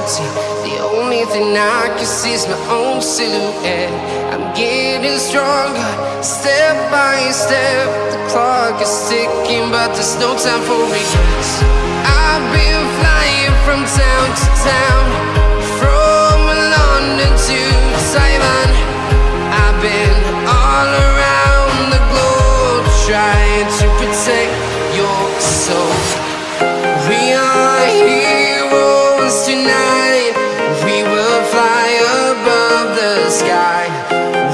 empty. The only thing I can see is my own silhouette. I'm getting stronger, step by step. The clock is ticking, but there's no time for regrets. I've been flying from town to town, from London to Taiwan. I've been all around the globe, trying to protect your soul. We are heroes tonight. We will fly above the sky.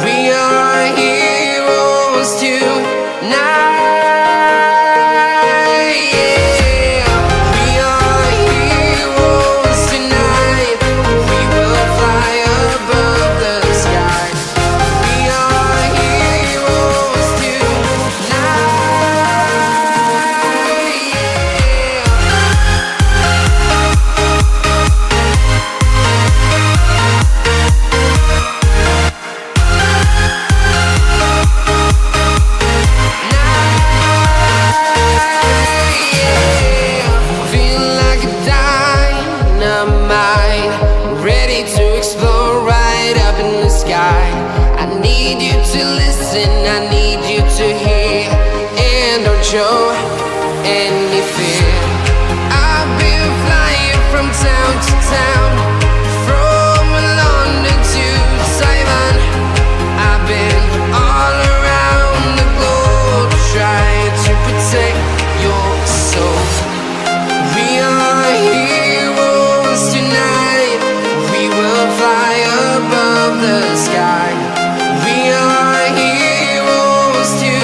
We are heroes tonight. Show any fear. I've been flying from town to town, from London to Taiwan. I've been all around the globe, trying to protect your soul. We are heroes tonight. We will fly above the sky. We are heroes tonight.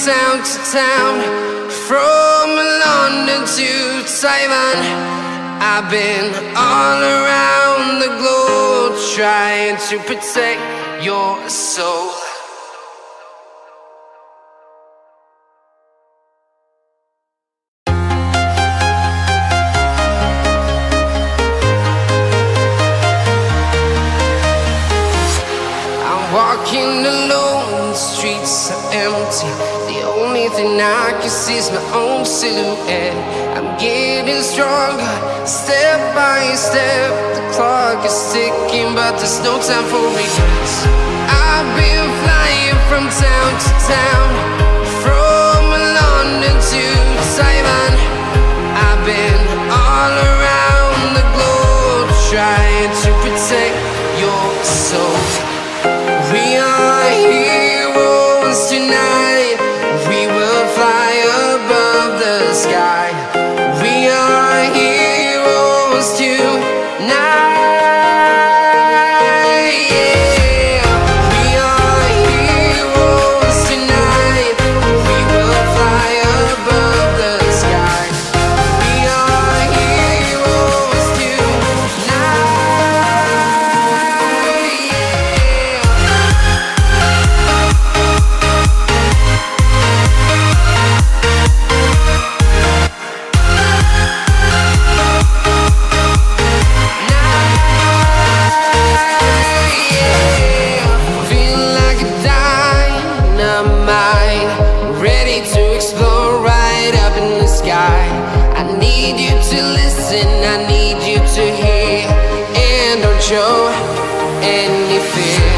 Town to town, from London to Taiwan. I've been all around the globe, trying to protect your soul. I'm walking alone, the streets are empty. The only thing I can see is my own silhouette. I'm getting stronger, step by step. The clock is ticking, but there's no time for regrets. I've been flying from town to town, from London to Taiwan. I've been all around the globe, trying to protect your soul. We are heroes tonight. We will fly above the sky. We are heroes tonight. show any fear.